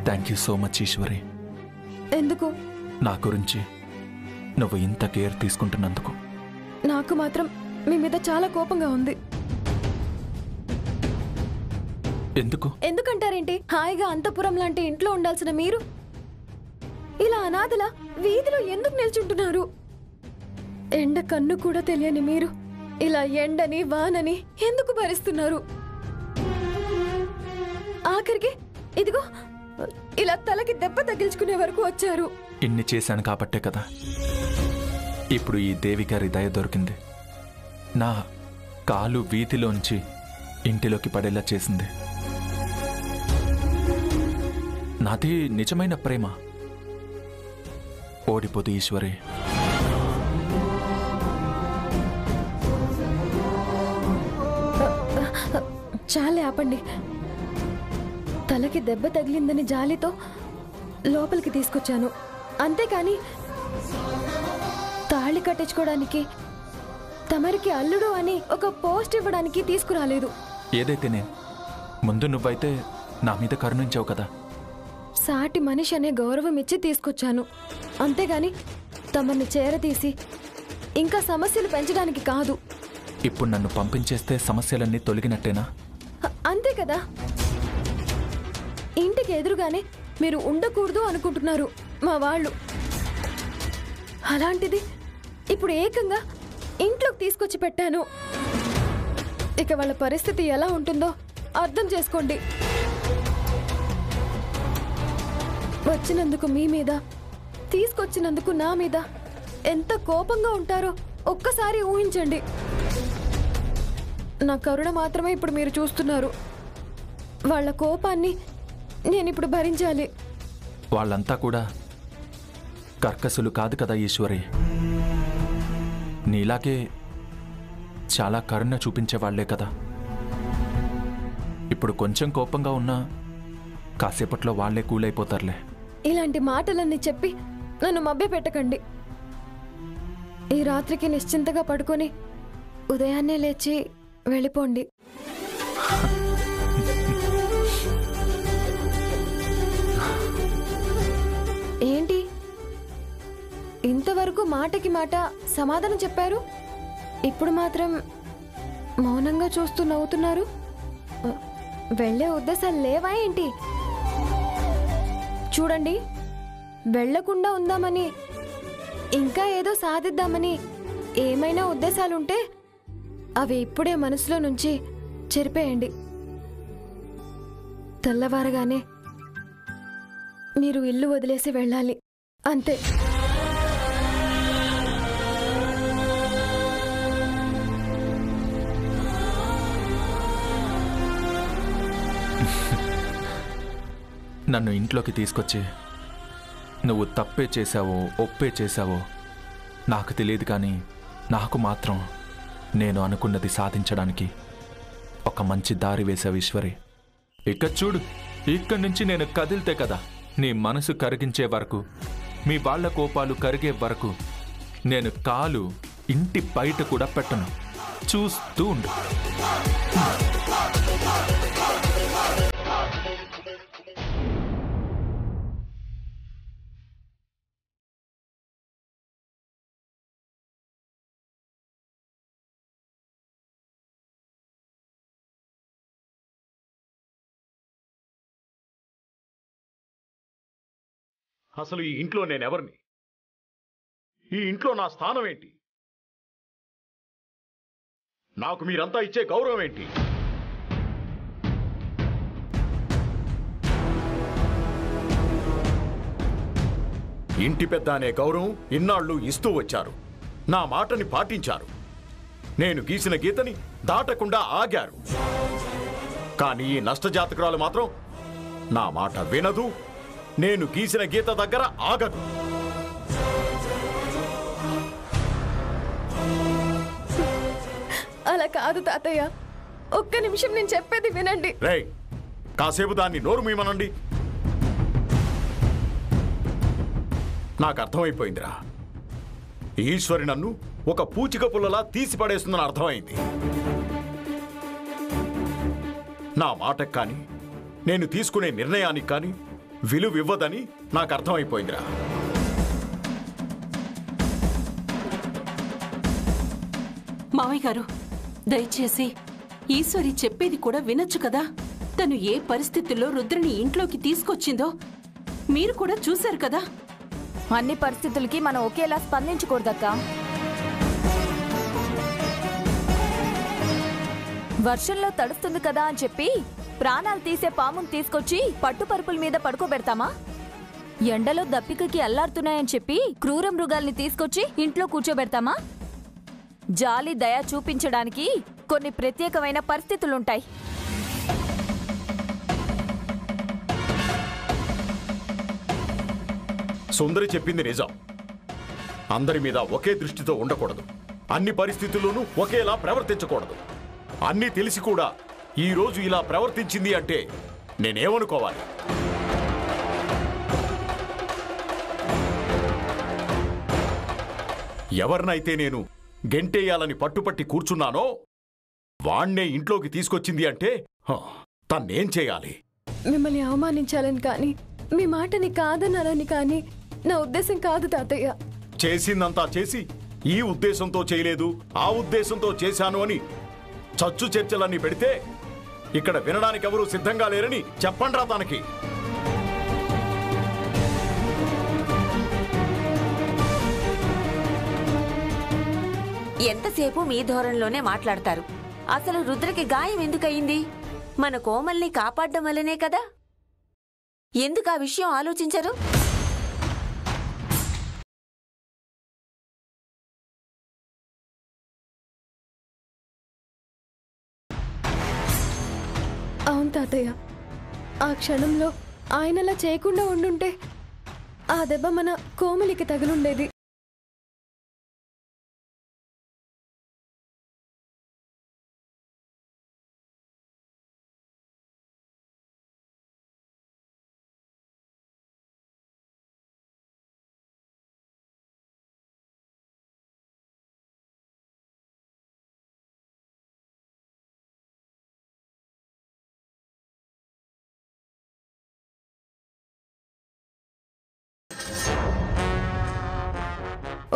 Thank you so much Eshwari. ఎందుకు? నా గురించి నువ్వు ఇంత కేర్ తీసుకుంటున్నందుకు. నాకు మాత్రం మీ మీద చాలా కోపంగా ఉంది. ఎందుకు? ఎందుకంటారేంటి? హాయిగా అంతపురం లాంటి ఇంట్లో ఉండాల్సిన మీరు ఇలా అనాథల వీధిలో ఎందుకు నిల్చుంటున్నారు? ఎండ కన్ను కూడా తెలియని మీరు ఇలా ఎండని వానని ఎందుకు భరిస్తున్నారు? ఆఖరికి ఇదిగో ఇలా తలకి దెబ్బ తగిల్చుకునే వరకు వచ్చారు. ఇన్ని చేశాను కాబట్టే కదా ఇప్పుడు ఈ దేవి గారి దయ దొరికింది. నా కాలు వీధిలోంచి ఇంటిలోకి పడేలా చేసింది. నాది నిజమైన ప్రేమ. ఓడిపోదు ఈశ్వరి. చాలే ఆపండి. తలకి దెబ్బ తగిలిందని జాలితో లోపలికి తీసుకొచ్చాను, అంతేకాని తాళి కట్టించుకోవడానికి తమరికి అల్లుడు అని ఒక పోస్ట్ ఇవ్వడానికి తీసుకురాలేదు. ఏదైతేనే ముందు నువ్వైతే నా మీద కరుణించావు కదా. సాటి మనిషి అనే గౌరవం ఇచ్చి తీసుకొచ్చాను, అంతేగాని తమని చేరతీసి ఇంకా సమస్యలు పెంచడానికి కాదు. ఇప్పుడు నన్ను పంపించేస్తే సమస్యలన్నీ తొలగినట్టేనా? అంతే కదా. ఇంటికి ఎదురుగానే మీరు ఉండకూడదు అనుకుంటున్నారు మా వాళ్ళు. అలాంటిది ఇప్పుడు ఏకంగా ఇంట్లోకి తీసుకొచ్చి పెట్టాను. ఇక వాళ్ళ పరిస్థితి ఎలా ఉంటుందో అర్థం చేసుకోండి. వచ్చినందుకు మీ మీద, తీసుకొచ్చినందుకు నా మీద ఎంత కోపంగా ఉంటారో ఒక్కసారి ఊహించండి. నా కరుణ మాత్రమే ఇప్పుడు మీరు చూస్తున్నారు. వాళ్ళ కోపాన్ని నేనిప్పుడు భరించాలి. వాళ్ళంతా కూడా కర్కసులు కాదు కదా ఈశ్వరి. నీలాగే చాలా కరుణ చూపించేవాళ్లే కదా. ఇప్పుడు కొంచెం కోపంగా ఉన్నా కాసేపట్లో వాళ్లే కూలైపోతారులే. ఇలాంటి మాటలన్నీ చెప్పి నన్ను మభ్యపెట్టకండి. ఈ రాత్రికి నిశ్చింతగా పడుకొని ఉదయాన్నే లేచి వెళ్ళిపోండి. ఏంటి ఇంతవరకు మాటకి మాట సమాధానం చెప్పారు, ఇప్పుడు మాత్రం మౌనంగా చూస్తూ నవ్వుతున్నారు? వెళ్ళే ఉద్దేశాలు లేవా ఏంటి? చూడండి, వెళ్లకుండా ఉందామని, ఇంకా ఏదో సాధిద్దామని ఏమైనా ఉద్దేశాలుంటే అవి ఇప్పుడే మనసులో నుంచి చెరిపేయండి. తెల్లవారగానే మీరు ఇల్లు వదిలేసి వెళ్ళాలి, అంతే. నన్ను ఇంట్లోకి తీసుకొచ్చి నువ్వు తప్పే చేశావో ఒప్పే చేశావో నాకు తెలియదు, కానీ నాకు మాత్రం నేను అనుకున్నది సాధించడానికి ఒక మంచి దారి వేశావు ఈశ్వరి. ఇక చూడు, ఇక్కడి నుంచి నేను కదిలితే కదా నీ మనసు కరిగించే వరకు, మీ వాళ్ళ కోపాలు కరిగే వరకు నేను కాలు ఇంటి బయట కూడా పెట్టను. చూస్తూ ఉండు. అసలు ఈ ఇంట్లో నేనెవరిని? ఈ ఇంట్లో నా స్థానం ఏంటి? నాకు మీరంతా ఇచ్చే గౌరవం ఏంటి? ఇంటి పెద్ద అనే గౌరవం ఇన్నాళ్ళు ఇస్తూ వచ్చారు. నా మాటని పాటించారు. నేను గీసిన గీతని దాటకుండా ఆగారు. కానీ ఈ నష్టజాతకురాలు మాత్రం నా మాట వినదు, నేను గీసిన గీత దగ్గర ఆగదు. అలా కాదు తాతయ్య, ఒక్క నిమిషం నేను చెప్పేది వినండి. రేయ్, కాసేపు దాన్ని నోరు మీమనండి. నాకు అర్థమైపోయిందిరా. ఈశ్వరి నన్ను ఒక పూచిక పుల్లలా తీసి పడేస్తుందని అర్థమైంది. నా మాటకు కానీ, నేను తీసుకునే నిర్ణయానికి కానీ విలువివ్వదని నాకు అర్థమైపోయిందిరా. మావయ్య గారు, దయచేసి ఈశ్వరి చెప్పేది కూడా వినొచ్చు కదా. తను ఏ పరిస్థితుల్లో రుద్రని ఇంట్లోకి తీసుకొచ్చిందో మీరు కూడా చూశారు కదా. అన్ని పరిస్థితులకి మనం ఒకేలా స్పందించకూడదక్కా. వర్షంలో తడుస్తుంది కదా అని చెప్పి ప్రాణాలు తీసే పామును తీసుకొచ్చి పట్టుపరుపుల మీద పడుకోబెడతామా? ఎండలో దప్పికకి అల్లాడుతున్నాయని చెప్పి క్రూర మృగాల్ని తీసుకొచ్చి ఇంట్లో కూర్చోబెడతామా? జాలి దయ చూపించడానికి కొన్ని ప్రత్యేకమైన పరిస్థితులుంటాయి. సుందరి చెప్పింది నిజం. అందరి మీద ఒకే దృష్టితో ఉండకూడదు. అన్ని పరిస్థితుల్లోనూ ఒకేలా ప్రవర్తించకూడదు. అన్నీ తెలిసి కూడా ఈ రోజు ఇలా ప్రవర్తించింది అంటే నేనేమనుకోవాలి? ఎవరినైతే నేను గెంటేయాలని పట్టుపట్టి కూర్చున్నానో వాణ్ణే ఇంట్లోకి తీసుకొచ్చింది అంటే తన్నేం చేయాలి? మిమ్మల్ని అవమానించాలని కానీ మీ మాటని కాదనాలని కానీ నా ఉద్దేశం కాదు తాతయ్య. చేసిందంతా చేసి ఈ ఉద్దేశంతో చేయలేదు, ఆ ఉద్దేశంతో చేశాను అని చచ్చు చర్చలన్నీ పెడితే ఇక్కడ వినడానికి ఎవరూ సిద్ధంగా లేరని చెప్పండ్రా తనకి. ఎంతసేపు మీ ధోరణిలోనే మాట్లాడతారు. అసలు రుద్రకి గాయం ఎందుకయింది? మన కోమల్ని కాపాడడం వల్లనే కదా. ఎందుకు ఆ విషయం ఆలోచించరు? అవును తాతయ్య, ఆ క్షణంలో ఆయనలా చేయకుండా ఉండుంటే ఆ దెబ్బ మన కోమలికి తగులుండేది.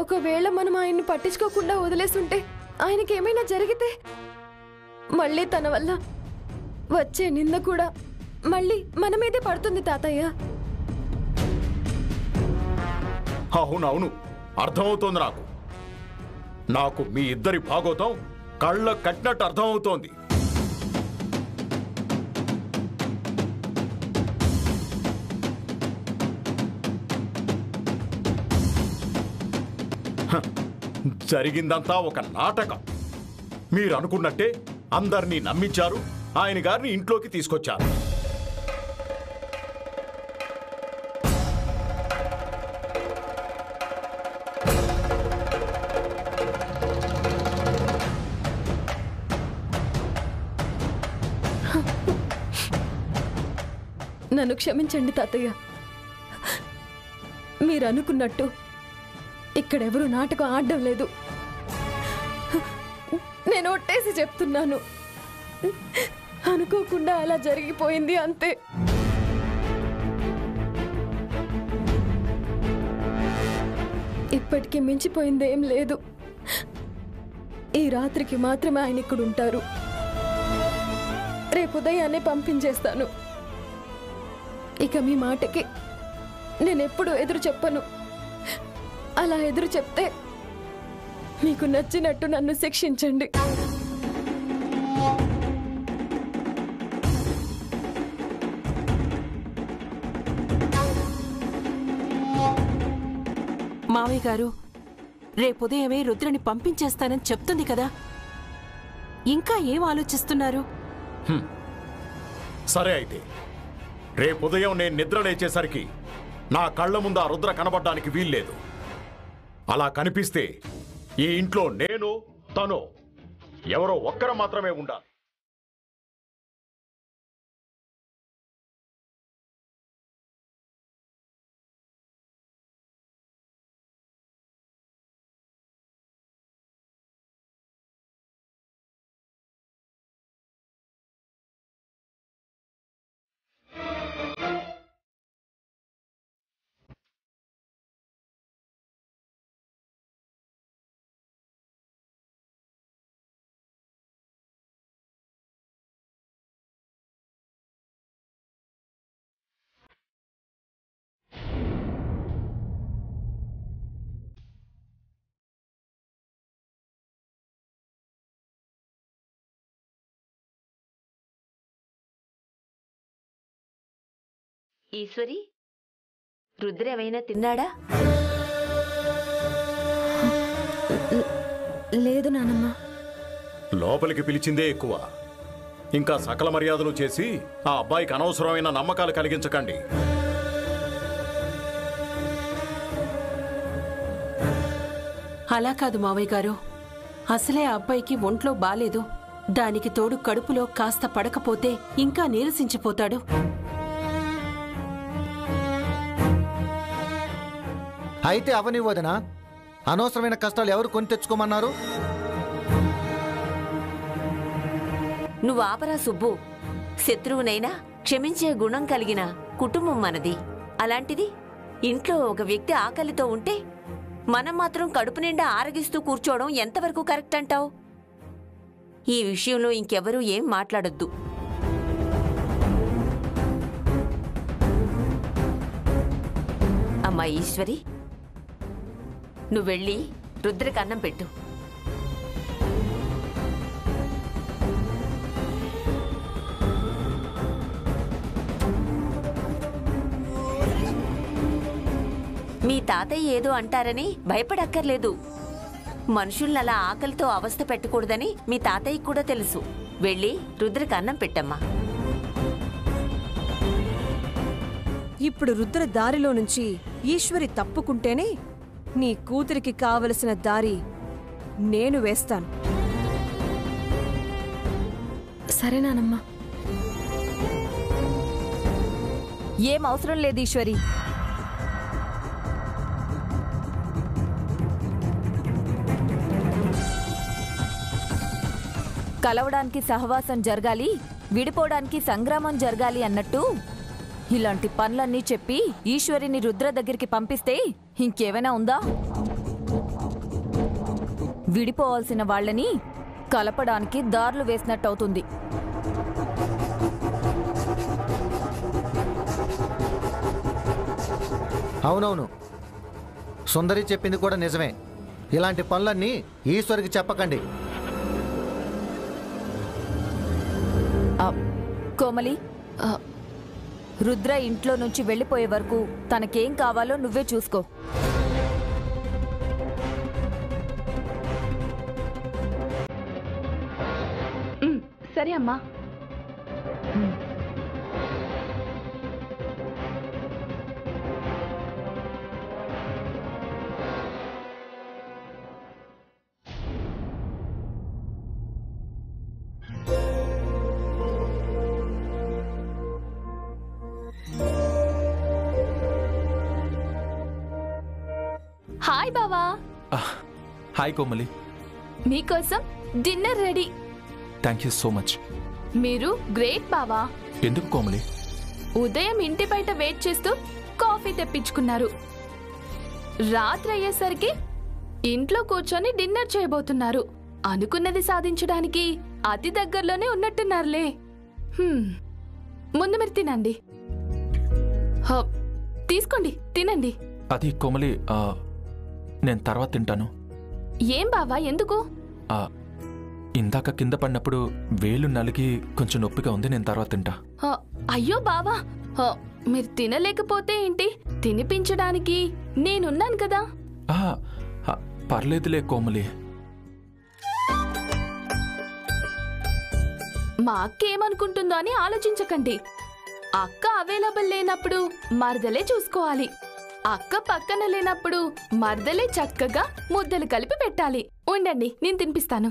ఒకవేళ మనం ఆయన్ని పట్టించుకోకుండా వదిలేస్తుంటే ఆయనకి ఏమైనా జరిగితే మళ్ళీ తన వల్ల వచ్చే నింద కూడా మళ్ళీ మన మీదే పడుతుంది తాతయ్య. అవునవును, అర్థమవుతోంది నాకు. నాకు మీ ఇద్దరి భాగోతం కళ్ళ కట్టినట్టు అర్థమవుతోంది. జరిగిందంతా ఒక నాటకం. మీరు అనుకున్నట్టే అందరినీ నమ్మించారు, ఆయన గారిని ఇంట్లోకి తీసుకొచ్చారు. నన్ను క్షమించండి తాతయ్య. మీరు అనుకున్నట్టు ఇక్కడెవరూ నాటకం ఆడడం లేదు. నేను ఒట్టేసి చెప్తున్నాను, అనుకోకుండా అలా జరిగిపోయింది అంతే. ఇప్పటికీ మించిపోయిందేం లేదు. ఈ రాత్రికి మాత్రమే ఆయన ఇక్కడ ఉంటారు. రేపు ఉదయాన్నే పంపించేస్తాను. ఇక మీ మాటకి నేనెప్పుడు ఎదురు చెప్పను. అలా ఎదురు చెప్తే మీకు నచ్చినట్టు నన్ను శిక్షించండి. మావయ్య గారు, రేపుదయమే రుద్రని పంపించేస్తానని చెప్తుంది కదా. ఇంకా ఏం ఆలోచిస్తున్నారు? సరే అయితే, రేపు ఉదయం నేను నిద్ర లేచేసరికి నా కళ్ళ ముందు ఆ రుద్ర కనబడ్డానికి వీల్లేదు. అలా కనిపిస్తే ఈ ఇంట్లో నేను, తను ఎవరో ఒక్కరు మాత్రమే ఉండాలి. ఈశ్వరి, రుద్ర ఏమైనా తిన్నాడా? లేదు నానమ్మ. లోపలికి పిలిచిందే ఎక్కువ. ఇంకా సకల మర్యాదలు చేసి ఆ అబ్బాయికి అనవసరమైన నమ్మకాలు కలిగించకండి. అలా కాదు మావయ్య గారు, అసలే ఆ అబ్బాయికి ఒంట్లో బాలేదు. దానికి తోడు కడుపులో కాస్త పడకపోతే ఇంకా నీరసించిపోతాడు. అయితే అవనివ్వదనా? అనవసరమైన కష్టాలు ఎవరు కొని తెచ్చుకోమన్నారు? నువ్వు ఆపరా సుబ్బు. శత్రువునైనా క్షమించే గుణం కలిగిన కుటుంబం మనది. అలాంటిది ఇంట్లో ఒక వ్యక్తి ఆకలితో ఉంటే మనం మాత్రం కడుపు నిండా ఆరగిస్తూ కూర్చోవడం ఎంతవరకు కరెక్ట్ అంటావు? ఈ విషయంలో ఇంకెవరూ ఏం మాట్లాడొద్దు. అమ్మా ఈశ్వరి, నువ్వెళ్ళి రుద్రకి అన్నం పెట్టు. మీ తాతయ్య ఏదో అంటారని భయపడక్కర్లేదు. మనుషుల్నలా ఆకలితో అవస్థ పెట్టకూడదని మీ తాతయ్యకి కూడా తెలుసు. వెళ్ళి రుద్రకి అన్నం పెట్టమ్మా. ఇప్పుడు రుద్ర దారిలో నుంచి ఈశ్వరి తప్పుకుంటేనే నీ కూతురికి కావలసిన దారి నేను వేస్తాను. సరే నానమ్మ. ఏం అవసరం లేదు ఈశ్వరి. కలవడానికి సహవాసం జరగాలి, విడిపోవడానికి సంగ్రామం జరగాలి అన్నట్టు ఇలాంటి పనులన్నీ చెప్పి ఈశ్వరిని రుద్ర దగ్గరికి పంపిస్తే ఇంకేమైనా ఉందా? విడిపోవాల్సిన వాళ్ళని కలపడానికి దారులు వేసినట్టవుతుంది. అవునవును, సుందరి చెప్పింది కూడా నిజమే. ఇలాంటి పనులన్నీ ఈశ్వరికి చెప్పకండి. కోమలి, రుద్ర ఇంట్లో నుంచి వెళ్ళిపోయే వరకు తనకేం కావాలో నువ్వే చూసుకో. సరే అమ్మా. హాయ్ బావా. హాయ్ కోమలి. మీకోసం dinner ready. Thank you so much. మీరు గ్రేట్ బావా. ఎందుకు కోమలి? ఉదయం ఇంటి బయట వెయిట్ చేస్తూ కాఫీ తెప్పించుకున్నారు. రాత్రి అయ్యేసరికి ఇంట్లో కూర్చొని డిన్నర్ చేయబోతున్నారు. అనుకున్నది సాధించడానికి అతి దగ్గరలోనే ఉన్నట్టున్నారులే. ముందు మీరు తినండి. తీసుకోండి, తినండి. అది కోమలి, నేను తర్వాత తింటాను. ఏం బావా, ఎందుకు? ఇందాక కింద పడినప్పుడు వేలు నలిగి కొంచెం నొప్పిగా ఉంది. నేను తర్వాత తింటా. అయ్యో బావా, మీరు తినలేకపోతే ఏంటి? తినిపించడానికి నేనున్నాను కదా. పర్లేదులే కోమలి. మా అక్క ఏమనుకుంటుందో అని ఆలోచించకండి. అక్క అవైలబుల్ లేనప్పుడు మరదలే చూసుకోవాలి. అక్క పక్కన లేనప్పుడు మరదలే చక్కగా ముద్దలు కలిపి పెట్టాలి. ఉండండి, నేను తినిపిస్తాను.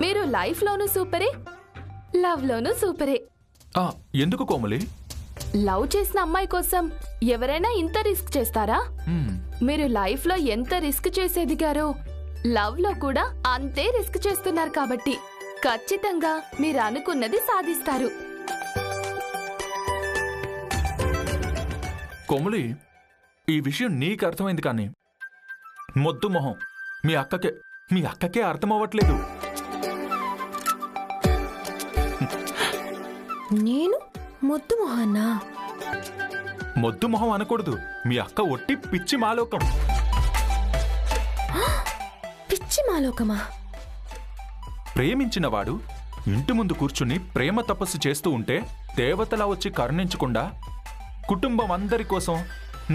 మీరు లైఫ్ లోనూ సూపరే, లవ్ లోనూ సూపరే. ఎందుకు కోమలి? లవ్ చేసిన అమ్మాయి కోసం ఎవరైనా ఇంత రిస్క్ చేస్తారా? మీరు లైఫ్ లో ఎంత రిస్క్ చేసి ఎదిగారో లవ్ లో కూడా అంతే రిస్క్ చేస్తున్నారు కాబట్టి ఖచ్చితంగా మీరు అనుకున్నది సాధిస్తారు. కోమలి, ఈ విషయం నీకు అర్థమైంది కానీ మొద్దు మొహం మీ అక్కకే అర్థమవ్వట్లేదు. నేను మొద్దు మొహాన్నా? మొద్దు మొహం అనకూడదు, మీ అక్క ఒట్టి పిచ్చి మాలోకం. పిచ్చి మాలోకమా? ప్రేమించినవాడు ఇంటి ముందు కూర్చుని ప్రేమ తపస్సు చేస్తూ ఉంటే దేవతలా వచ్చి కరుణించకుండా కుటుంబం అందరి కోసం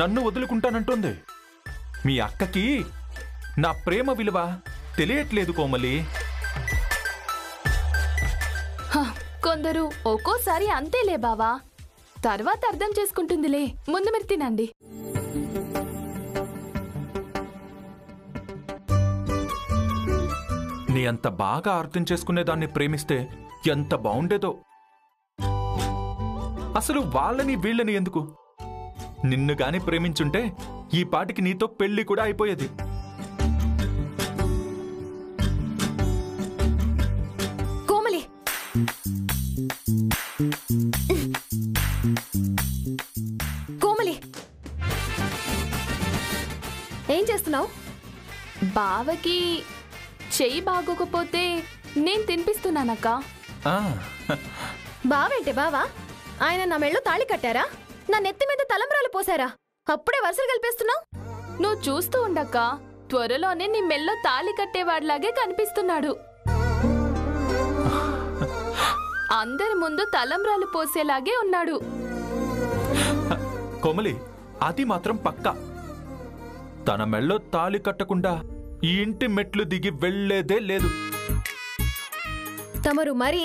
నన్ను వదులుకుంటానంటుంది. మీ అక్కకి నా ప్రేమ విలువ తెలియట్లేదు కోమలి. కొందరు ఒక్కోసారి అంతేలే బావా, తర్వాత అర్థం చేసుకుంటుందిలే. ముందు మీరు తినండి. నీ అంత బాగా అర్థం చేసుకునే దాన్ని ప్రేమిస్తే ఎంత బావుండేదో. అసలు వాళ్ళని వీళ్ళని ఎందుకు? నిన్ను గాని ప్రేమించుంటే ఈ పాటికి నీతో పెళ్లి కూడా అయిపోయేది. కోమలి, కోమలి, ఏం చేస్తున్నావు? బావకి చెయ్యి బాగోకపోతే నేను తినిపిస్తున్నానక్క. ఆ, బావేంటే బావా? ఆయన నా మెళ్ళో తాళి కట్టారా? నా నెత్తి మీద తలంబ్రాలు పోసారా? అప్పుడే వరుసలు కలిపేస్తున్నావు. నువ్వు చూస్తూ ఉండక్క, త్వరలోనే నీ మెల్లో తాళి కట్టేవాడిలాగే కనిపిస్తున్నాడు. అందరి ముందు తలంబ్రాలు పోసేలాగే ఉన్నాడు. కోమలి, అది మాత్రం పక్కా. తన మెళ్ళో తాళి కట్టకుండా ఈ ఇంటి మెట్లు దిగి వెళ్లేదే లేదు. తమరు మరీ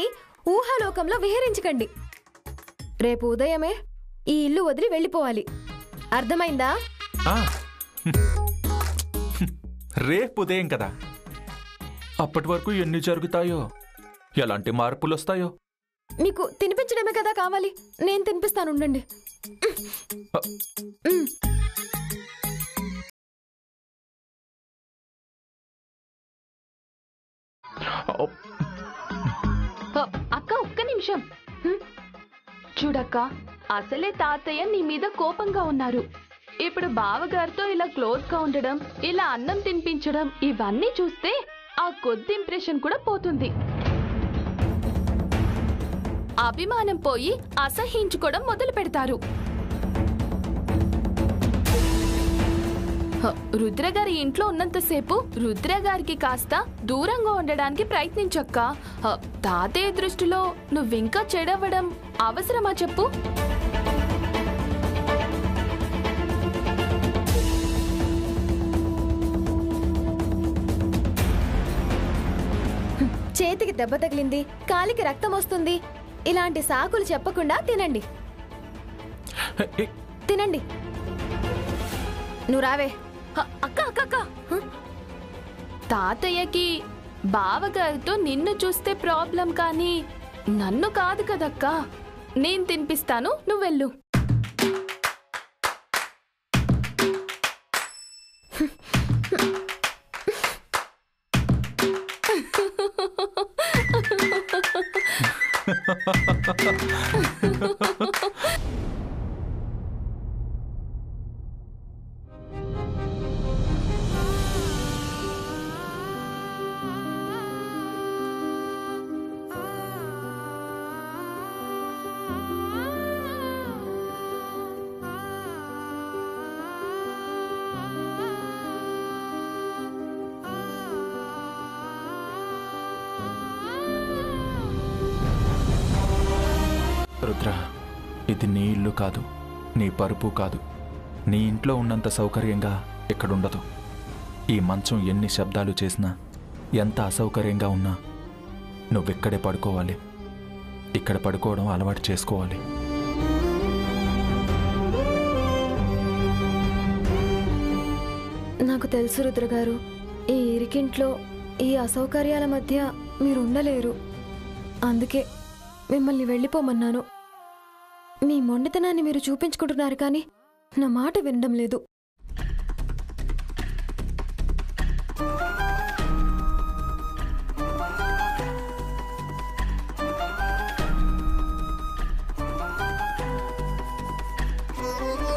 ఊహాలోకంలో విహరించకండి. రేపు ఉదయమే ఈ ఇల్లు వదిలి వెళ్ళిపోవాలి. అర్థమైందా? ఆ, రేపు ఉదయం కదా. అప్పటి వరకు ఎన్ని జరుగుతాయో, ఎలాంటి మార్పులు వస్తాయో. మీకు తినిపించడమే కదా కావాలి. నేను తినిపిస్తాను, ఉండండి. అక్క ఒక్క నిమిషం. చూడక్క, అసలే తాతయ్య నీ మీద కోపంగా ఉన్నారు. ఇప్పుడు బావగారితో ఇలా క్లోజ్ గా ఉండడం, ఇలా అన్నం తినిపించడం, ఇవన్నీ చూస్తే ఆ కొద్ది ఇంప్రెషన్ కూడా పోతుంది. అభిమానం పోయి అసహించుకోవడం మొదలు పెడతారు. రుద్రగారి ఇంట్లో ఉన్నంతసేపు రుద్రగారికి కాస్త దూరంగా ఉండడానికి ప్రయత్నించక్క. తాతయ్య దృష్టిలో నువ్వింకా చెడవడం అవసరమా చెప్పు? చేతికి దెబ్బ తగిలింది, కాలికి రక్తం వస్తుంది, ఇలాంటి సాకులు చెప్పకుండా తినండి. తినండి. నువ్వు రావే. అక్క అక్క అక్క, తాతయ్యకి బావగారితో నిన్ను చూస్తే ప్రాబ్లం, కానీ నన్ను కాదు కదక్క. నేను తినిపిస్తాను, నువ్వెళ్ళు. రుద్ర, ఇది నీ ఇల్లు కాదు, నీ పరుపు కాదు. నీ ఇంట్లో ఉన్నంత సౌకర్యంగా ఇక్కడుండదు. ఈ మంచం ఎన్ని శబ్దాలు చేసినా, ఎంత అసౌకర్యంగా ఉన్నా నువ్విక్కడే పడుకోవాలి. ఇక్కడ పడుకోవడం అలవాటు చేసుకోవాలి. నాకు తెలుసు రుద్రగారు, ఈ ఇరికింట్లో ఈ అసౌకర్యాల మధ్య మీరు ఉండలేరు. అందుకే మిమ్మల్ని వెళ్ళిపోమన్నాను. మీ మొండితనాన్ని మీరు చూపించుకుంటున్నారు, కానీ నా మాట వినడం లేదు.